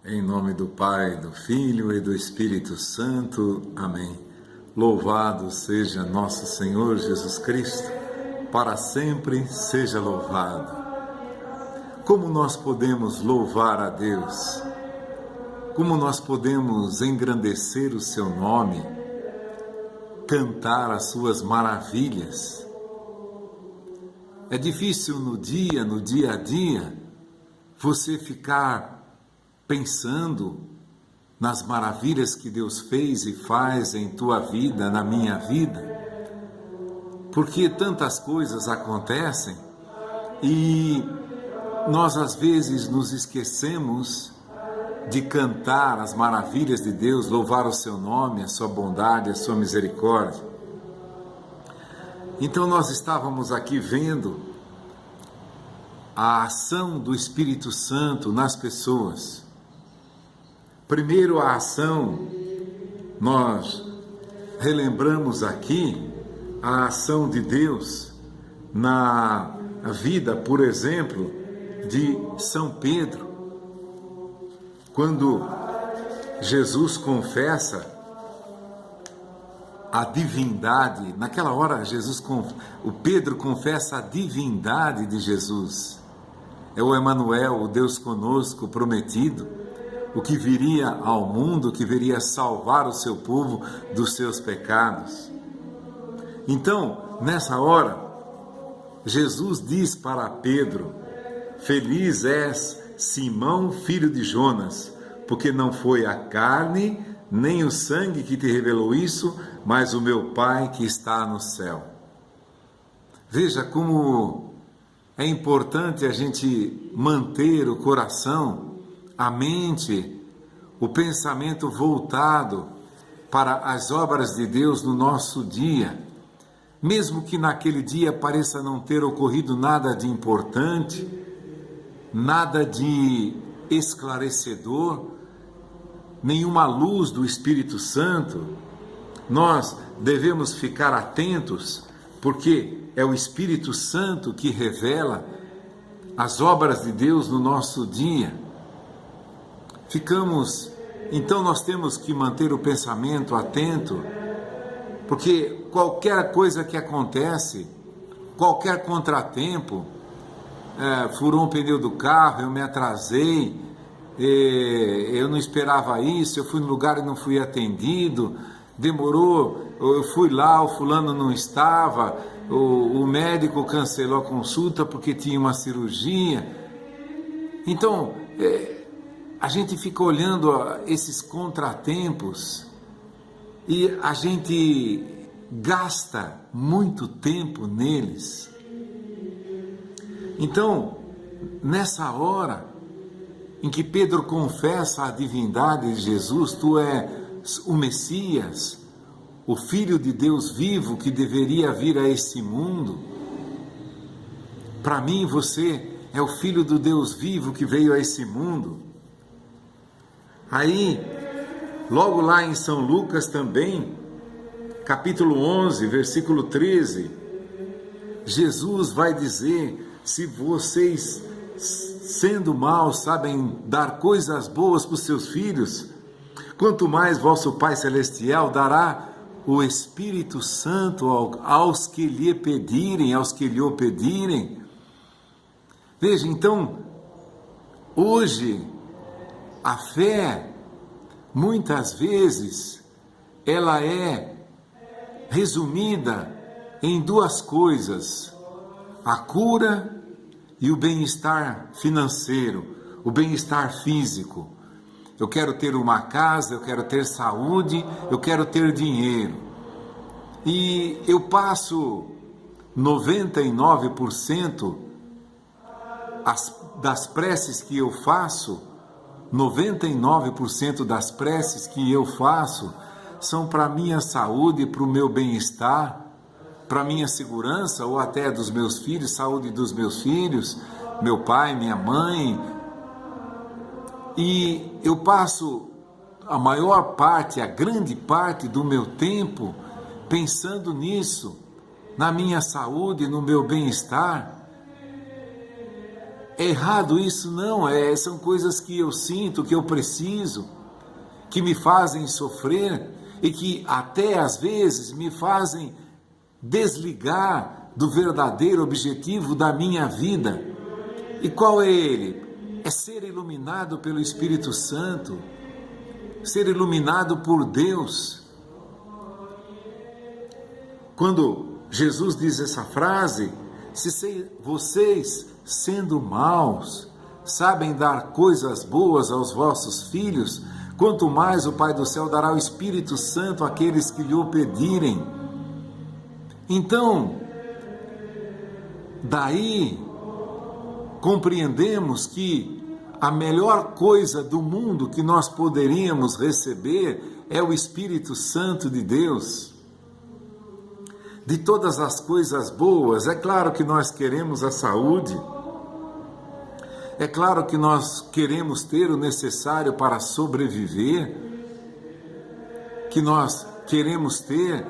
Em nome do Pai, do Filho e do Espírito Santo. Amém. Louvado seja nosso Senhor Jesus Cristo, para sempre seja louvado. Como nós podemos louvar a Deus? Como nós podemos engrandecer o seu nome, cantar as suas maravilhas? É difícil no dia a dia, você ficar pensando nas maravilhas que Deus fez e faz em tua vida, na minha vida, porque tantas coisas acontecem e nós às vezes nos esquecemos de cantar as maravilhas de Deus, louvar o seu nome, a sua bondade, a sua misericórdia. Então nós estávamos aqui vendo a ação do Espírito Santo nas pessoas. Primeiro a ação, nós relembramos aqui a ação de Deus na vida, por exemplo, de São Pedro. Quando Jesus confessa a divindade, naquela hora o Pedro confessa a divindade de Jesus. É o Emanuel, o Deus conosco prometido, o que viria ao mundo, que viria salvar o seu povo dos seus pecados. Então, nessa hora, Jesus diz para Pedro: Feliz és, Simão, filho de Jonas, porque não foi a carne nem o sangue que te revelou isso, mas o meu Pai que está no céu. Veja como é importante a gente manter o coração, a mente, o pensamento voltado para as obras de Deus no nosso dia, mesmo que naquele dia pareça não ter ocorrido nada de importante, nada de esclarecedor, nenhuma luz do Espírito Santo, nós devemos ficar atentos, porque é o Espírito Santo que revela as obras de Deus no nosso dia. Então nós temos que manter o pensamento atento, porque qualquer coisa que acontece, qualquer contratempo, furou um pneu do carro, eu me atrasei, eu não esperava isso, eu fui no lugar e não fui atendido, demorou, eu fui lá, o fulano não estava, o médico cancelou a consulta porque tinha uma cirurgia. Então, a gente fica olhando esses contratempos e a gente gasta muito tempo neles. Então, nessa hora em que Pedro confessa a divindade de Jesus, tu és o Messias, o Filho de Deus vivo que deveria vir a esse mundo. Para mim, você é o Filho do Deus vivo que veio a esse mundo. Aí, logo lá em São Lucas também, capítulo 11, versículo 13, Jesus vai dizer: se vocês, sendo maus, sabem dar coisas boas para os seus filhos, quanto mais vosso Pai Celestial dará o Espírito Santo aos que lhe pedirem, aos que lhe o pedirem. Veja, então, hoje, a fé, muitas vezes, ela é resumida em duas coisas: a cura e o bem-estar financeiro, o bem-estar físico. Eu quero ter uma casa, eu quero ter saúde, eu quero ter dinheiro. E eu passo 99% das preces que eu faço, 99% das preces que eu faço são para a minha saúde, para o meu bem-estar, para a minha segurança ou até dos meus filhos, saúde dos meus filhos, meu pai, minha mãe. E eu passo a maior parte, a grande parte do meu tempo pensando nisso, na minha saúde, no meu bem-estar. É errado isso? Não, são coisas que eu sinto, que eu preciso, que me fazem sofrer e que até às vezes me fazem desligar do verdadeiro objetivo da minha vida. E qual é ele? É ser iluminado pelo Espírito Santo, ser iluminado por Deus. Quando Jesus diz essa frase, se vocês, sendo maus, sabem dar coisas boas aos vossos filhos, quanto mais o Pai do céu dará o Espírito Santo àqueles que lhe o pedirem. Então, daí compreendemos que a melhor coisa do mundo que nós poderíamos receber é o Espírito Santo de Deus. De todas as coisas boas, é claro que nós queremos a saúde, é claro que nós queremos ter o necessário para sobreviver, que nós queremos ter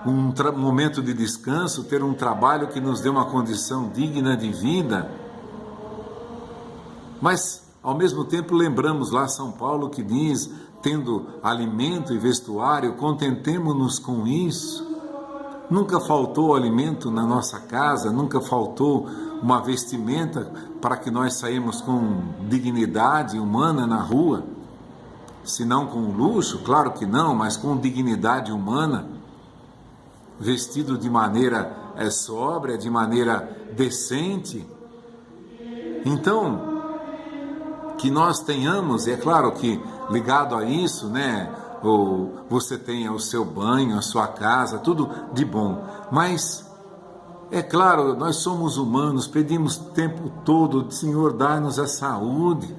um momento de descanso, ter um trabalho que nos dê uma condição digna de vida. Mas, ao mesmo tempo, lembramos lá São Paulo que diz, tendo alimento e vestuário, contentemo-nos com isso. Nunca faltou alimento na nossa casa, nunca faltou uma vestimenta para que nós saímos com dignidade humana na rua. Se não com luxo, claro que não, mas com dignidade humana, vestido de maneira sóbria, de maneira decente. Então, que nós tenhamos, e é claro que ligado a isso, né, ou você tenha o seu banho, a sua casa, tudo de bom, mas é claro, nós somos humanos, pedimos o tempo todo, Senhor, dá-nos a saúde,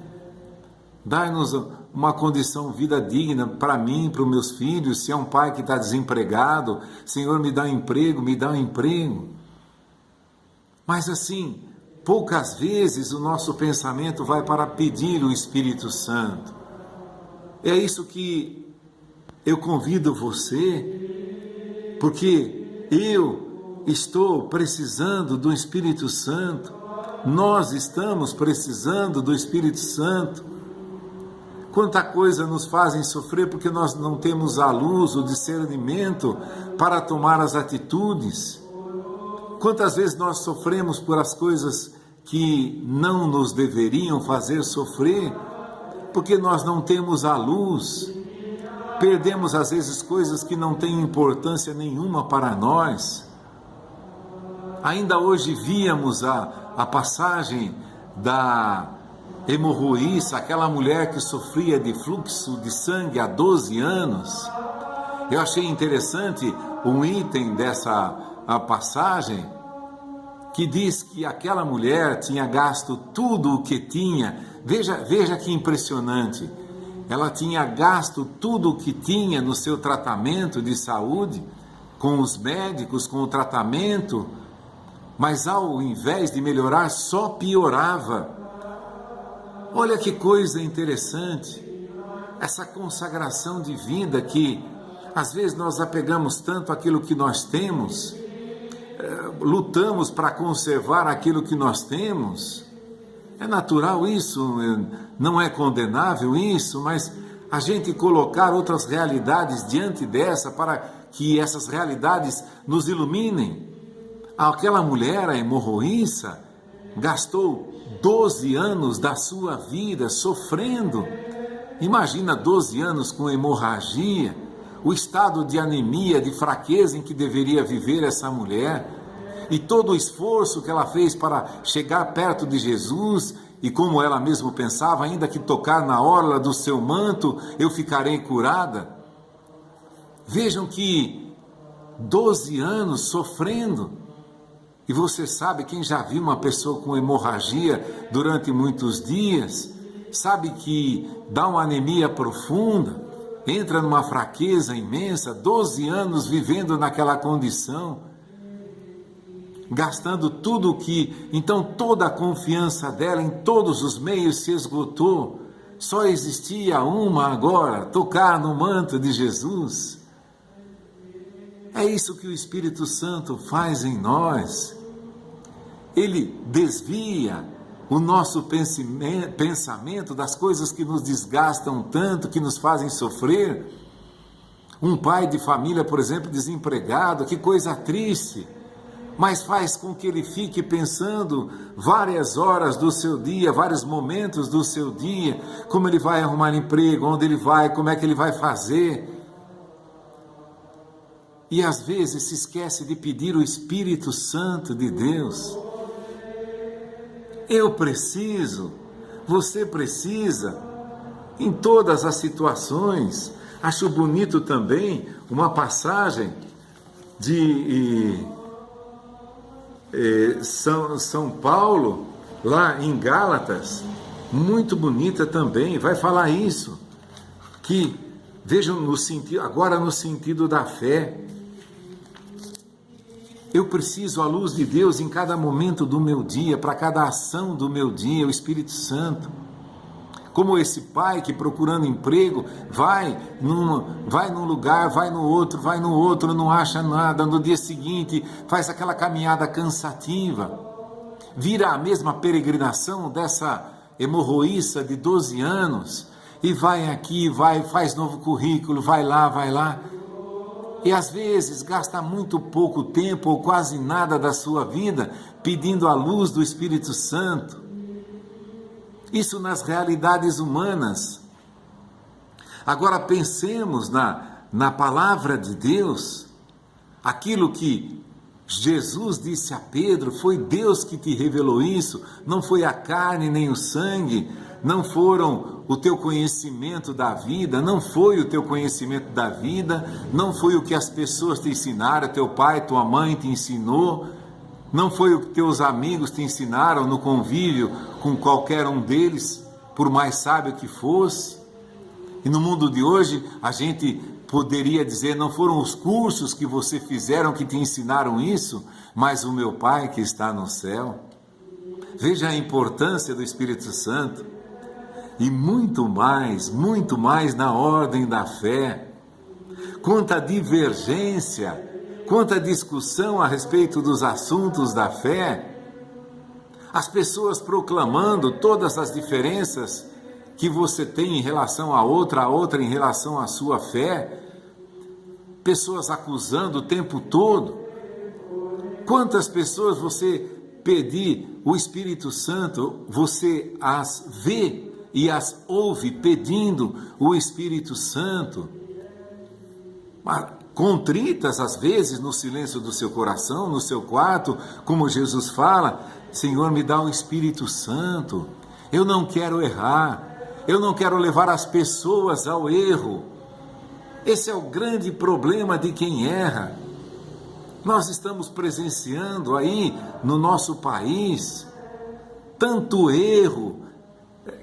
dá-nos uma condição vida digna para mim, para os meus filhos. Se é um pai que está desempregado, Senhor, me dá emprego, me dá um emprego. Mas assim, poucas vezes o nosso pensamento vai para pedir o Espírito Santo. É isso que eu convido você, porque eu estou precisando do Espírito Santo, nós estamos precisando do Espírito Santo. Quanta coisa nos fazem sofrer porque nós não temos a luz, o discernimento para tomar as atitudes. Quantas vezes nós sofremos por as coisas que não nos deveriam fazer sofrer, porque nós não temos a luz. Perdemos às vezes coisas que não têm importância nenhuma para nós. Ainda hoje víamos a passagem da hemorroíça, aquela mulher que sofria de fluxo de sangue há 12 anos. Eu achei interessante um item dessa passagem que diz que aquela mulher tinha gasto tudo o que tinha. Veja que impressionante. Ela tinha gasto tudo o que tinha no seu tratamento de saúde, com os médicos, com o tratamento, mas ao invés de melhorar, só piorava. Olha que coisa interessante, essa consagração de vida que às vezes nós apegamos tanto àquilo que nós temos, lutamos para conservar aquilo que nós temos. É natural isso, não é condenável isso, mas a gente colocar outras realidades diante dessa para que essas realidades nos iluminem. Aquela mulher, a hemorroíça, gastou 12 anos da sua vida sofrendo. Imagina 12 anos com hemorragia, o estado de anemia, de fraqueza em que deveria viver essa mulher, e todo o esforço que ela fez para chegar perto de Jesus, e como ela mesma pensava, ainda que tocar na orla do seu manto, eu ficarei curada. Vejam que 12 anos sofrendo. E você sabe, quem já viu uma pessoa com hemorragia durante muitos dias, sabe que dá uma anemia profunda, entra numa fraqueza imensa, 12 anos vivendo naquela condição, gastando tudo que... Então toda a confiança dela em todos os meios se esgotou. Só existia uma agora, tocar no manto de Jesus. É isso que o Espírito Santo faz em nós. Ele desvia o nosso pensamento das coisas que nos desgastam tanto, que nos fazem sofrer. Um pai de família, por exemplo, desempregado, que coisa triste, mas faz com que ele fique pensando várias horas do seu dia, vários momentos do seu dia, como ele vai arrumar emprego, onde ele vai, como é que ele vai fazer. E às vezes se esquece de pedir o Espírito Santo de Deus. Eu preciso, você precisa, em todas as situações. Acho bonito também uma passagem de São Paulo, lá em Gálatas, muito bonita também, vai falar isso, que, vejam, agora no sentido da fé, eu preciso a luz de Deus em cada momento do meu dia, para cada ação do meu dia, o Espírito Santo. Como esse pai que, procurando emprego, vai num lugar, vai no outro, não acha nada, no dia seguinte faz aquela caminhada cansativa, vira a mesma peregrinação dessa hemorroíça de 12 anos, e vai aqui, faz novo currículo, vai lá, e às vezes gasta muito pouco tempo ou quase nada da sua vida pedindo a luz do Espírito Santo. Isso nas realidades humanas. Agora pensemos na palavra de Deus, aquilo que Jesus disse a Pedro, foi Deus que te revelou isso, não foi a carne nem o sangue, não foram o teu conhecimento da vida, não foi o teu conhecimento da vida, não foi o que as pessoas te ensinaram, teu pai, tua mãe te ensinou, não foi o que teus amigos te ensinaram no convívio com qualquer um deles, por mais sábio que fosse. E no mundo de hoje, a gente poderia dizer, não foram os cursos que você fizeram que te ensinaram isso, mas o meu Pai que está no céu. Veja a importância do Espírito Santo. E muito mais na ordem da fé. Quanta divergência, quanta discussão a respeito dos assuntos da fé, as pessoas proclamando todas as diferenças que você tem em relação a outra em relação à sua fé, pessoas acusando o tempo todo. Quantas pessoas você pedir o Espírito Santo, você as vê e as ouve pedindo o Espírito Santo, contritas às vezes no silêncio do seu coração, no seu quarto, como Jesus fala, Senhor, me dá o Espírito Santo, eu não quero errar, eu não quero levar as pessoas ao erro. Esse é o grande problema de quem erra. Nós estamos presenciando aí no nosso país tanto erro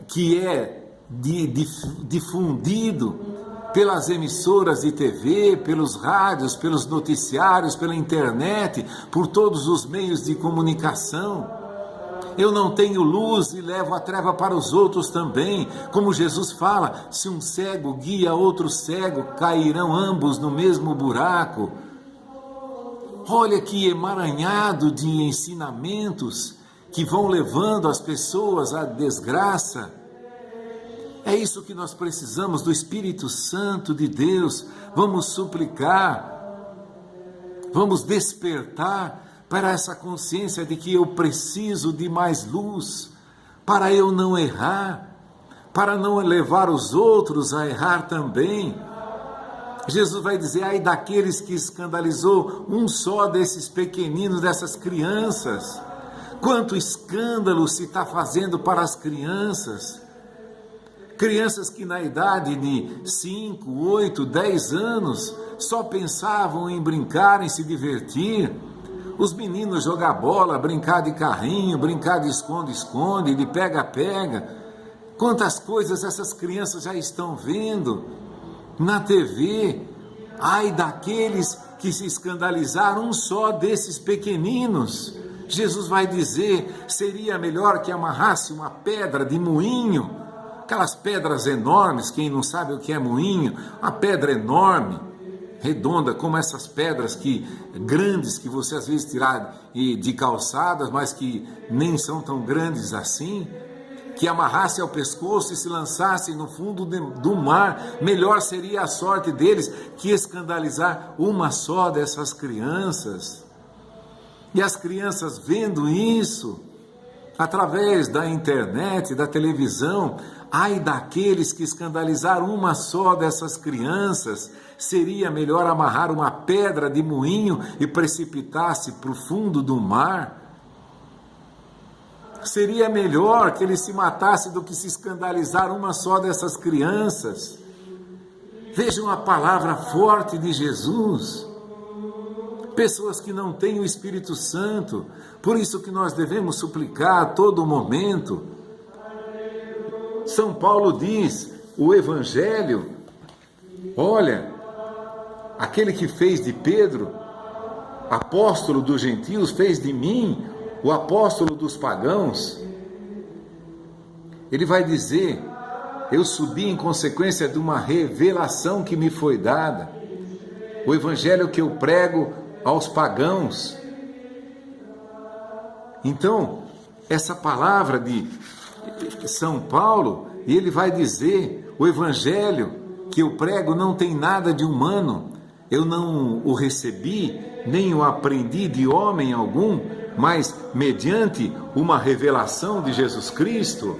que é difundido pelas emissoras de TV, pelos rádios, pelos noticiários, pela internet, por todos os meios de comunicação. Eu não tenho luz e levo a treva para os outros também. Como Jesus fala, se um cego guia outro cego, cairão ambos no mesmo buraco. Olha que emaranhado de ensinamentos que vão levando as pessoas à desgraça. É isso que nós precisamos, do Espírito Santo de Deus. Vamos suplicar, vamos despertar para essa consciência de que eu preciso de mais luz, para eu não errar, para não levar os outros a errar também. Jesus vai dizer, ai daqueles que escandalizou um só desses pequeninos, dessas crianças. Quanto escândalo se está fazendo para as crianças. Crianças que na idade de 5, 8, 10 anos só pensavam em brincar, em se divertir. Os meninos jogar bola, brincar de carrinho, brincar de esconde-esconde, de pega-pega. Quantas coisas essas crianças já estão vendo na TV. Ai daqueles que se escandalizaram, um só desses pequeninos. Jesus vai dizer, seria melhor que amarrasse uma pedra de moinho, aquelas pedras enormes, quem não sabe o que é moinho, uma pedra enorme, redonda, como essas pedras grandes que você às vezes tira de calçadas, mas que nem são tão grandes assim, que amarrasse ao pescoço e se lançasse no fundo do mar. Melhor seria a sorte deles que escandalizar uma só dessas crianças. E as crianças vendo isso, através da internet, da televisão, ai daqueles que escandalizaram uma só dessas crianças, seria melhor amarrar uma pedra de moinho e precipitar-se para o fundo do mar. Seria melhor que ele se matasse do que se escandalizar uma só dessas crianças. Vejam a palavra forte de Jesus. Pessoas que não têm o Espírito Santo, por isso que nós devemos suplicar a todo momento. São Paulo diz, o Evangelho, olha, aquele que fez de Pedro, apóstolo dos gentios, fez de mim o apóstolo dos pagãos. Ele vai dizer, eu subi em consequência de uma revelação que me foi dada, o evangelho que eu prego aos pagãos. Então, essa palavra de São Paulo, ele vai dizer, o evangelho que eu prego não tem nada de humano, eu não o recebi, nem o aprendi de homem algum, mas mediante uma revelação de Jesus Cristo.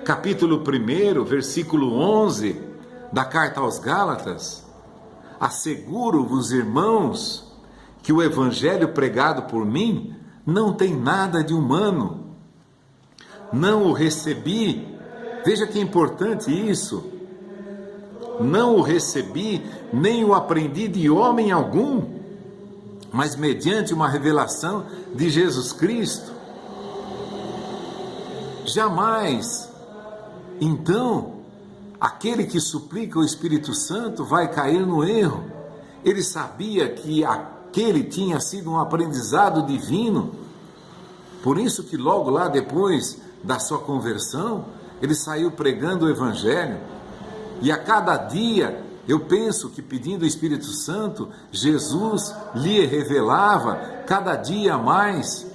Capítulo 1, versículo 11 da carta aos Gálatas: asseguro-vos, irmãos, que o evangelho pregado por mim não tem nada de humano. Não o recebi, veja que é importante isso, não o recebi, nem o aprendi de homem algum, mas mediante uma revelação de Jesus Cristo. Jamais, então, aquele que suplica o Espírito Santo vai cair no erro. Ele sabia que aquele tinha sido um aprendizado divino, por isso que logo lá depois da sua conversão, ele saiu pregando o Evangelho, e a cada dia, eu penso que pedindo o Espírito Santo, Jesus lhe revelava cada dia mais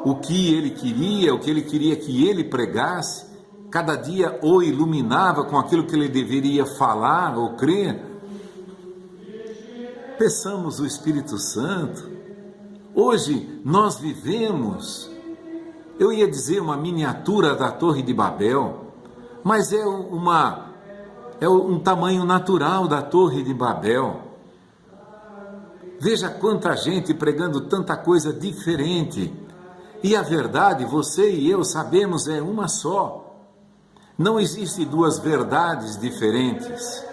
o que ele queria que ele pregasse, cada dia o iluminava com aquilo que ele deveria falar ou crer. Peçamos o Espírito Santo. Hoje nós vivemos, eu ia dizer uma miniatura da Torre de Babel, mas é um tamanho natural da Torre de Babel. Veja quanta gente pregando tanta coisa diferente. E a verdade, você e eu sabemos, é uma só. Não existe duas verdades diferentes.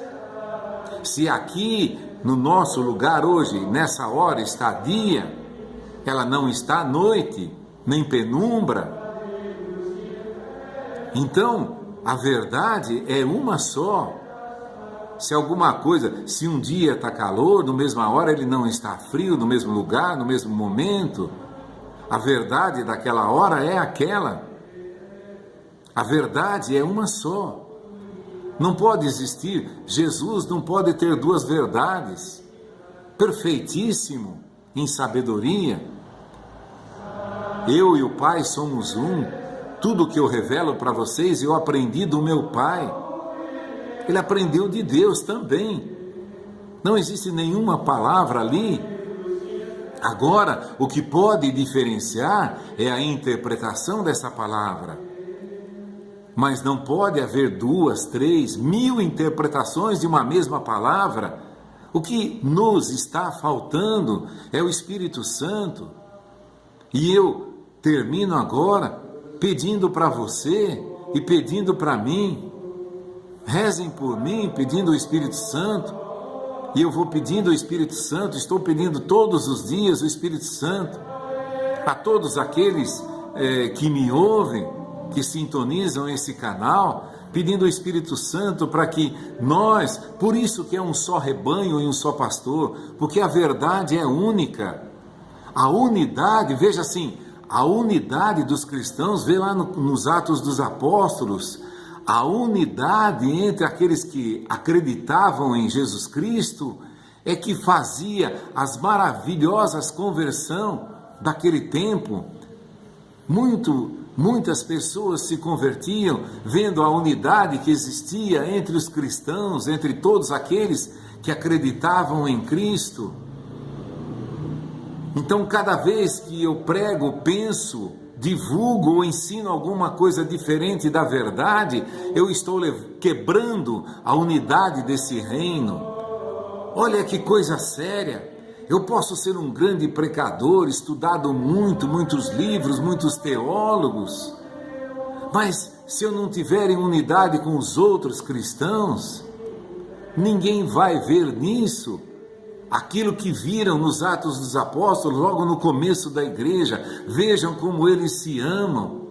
Se aqui no nosso lugar hoje, nessa hora, está dia, ela não está noite, nem penumbra. Então, a verdade é uma só. Se alguma coisa, se um dia está calor, no mesma hora ele não está frio, no mesmo lugar, no mesmo momento. A verdade daquela hora é aquela. A verdade é uma só. Não pode existir, Jesus não pode ter duas verdades. Perfeitíssimo em sabedoria. Eu e o Pai somos um. Tudo que eu revelo para vocês, eu aprendi do meu Pai. Ele aprendeu de Deus também. Não existe nenhuma palavra ali. Agora, o que pode diferenciar é a interpretação dessa palavra. Mas não pode haver 2, 3, 1000 interpretações de uma mesma palavra. O que nos está faltando é o Espírito Santo. E eu termino agora pedindo para você e pedindo para mim. Rezem por mim, pedindo o Espírito Santo. E eu vou pedindo o Espírito Santo, estou pedindo todos os dias o Espírito Santo. A todos aqueles que me ouvem, que sintonizam esse canal, pedindo o Espírito Santo para que nós, por isso que é um só rebanho e um só pastor, porque a verdade é única. A unidade, veja assim, a unidade dos cristãos, vê lá nos Atos dos Apóstolos, a unidade entre aqueles que acreditavam em Jesus Cristo é que fazia as maravilhosas conversões daquele tempo. Muitas pessoas se convertiam vendo a unidade que existia entre os cristãos, entre todos aqueles que acreditavam em Cristo. Então, cada vez que eu prego, penso, divulgo ou ensino alguma coisa diferente da verdade, eu estou quebrando a unidade desse reino. Olha que coisa séria. Eu posso ser um grande pregador, estudado muitos livros, muitos teólogos, mas se eu não tiver em unidade com os outros cristãos, ninguém vai ver nisso aquilo que viram nos Atos dos Apóstolos, logo no começo da igreja. Vejam como eles se amam.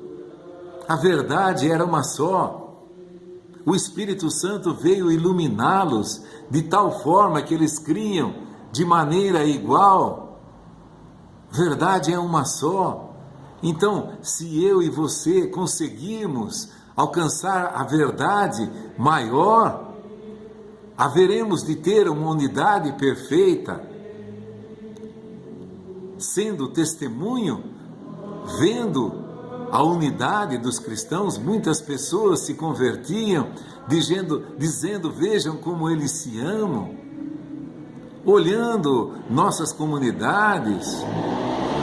A verdade era uma só. O Espírito Santo veio iluminá-los de tal forma que eles criam de maneira igual. Verdade é uma só. Então, se eu e você conseguirmos alcançar a verdade maior, haveremos de ter uma unidade perfeita, sendo testemunho, vendo a unidade dos cristãos. Muitas pessoas se convertiam, dizendo, vejam como eles se amam. Olhando nossas comunidades,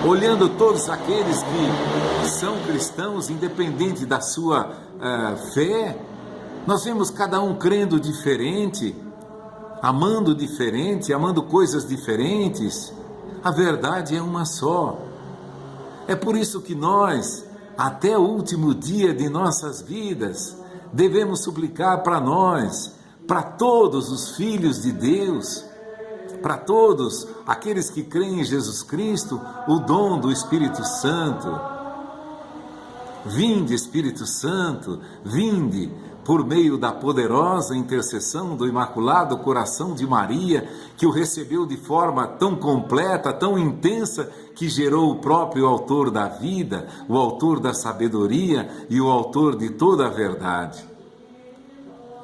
olhando todos aqueles que são cristãos, independente da sua fé, nós vemos cada um crendo diferente, amando coisas diferentes. A verdade é uma só. É por isso que nós, até o último dia de nossas vidas, devemos suplicar para nós, para todos os filhos de Deus, para todos aqueles que creem em Jesus Cristo, o dom do Espírito Santo. Vinde, Espírito Santo, vinde por meio da poderosa intercessão do Imaculado Coração de Maria, que o recebeu de forma tão completa, tão intensa, que gerou o próprio autor da vida, o autor da sabedoria e o autor de toda a verdade.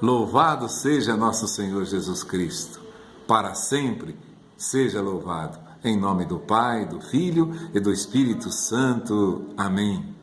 Louvado seja nosso Senhor Jesus Cristo. Para sempre seja louvado. Em nome do Pai, do Filho e do Espírito Santo. Amém.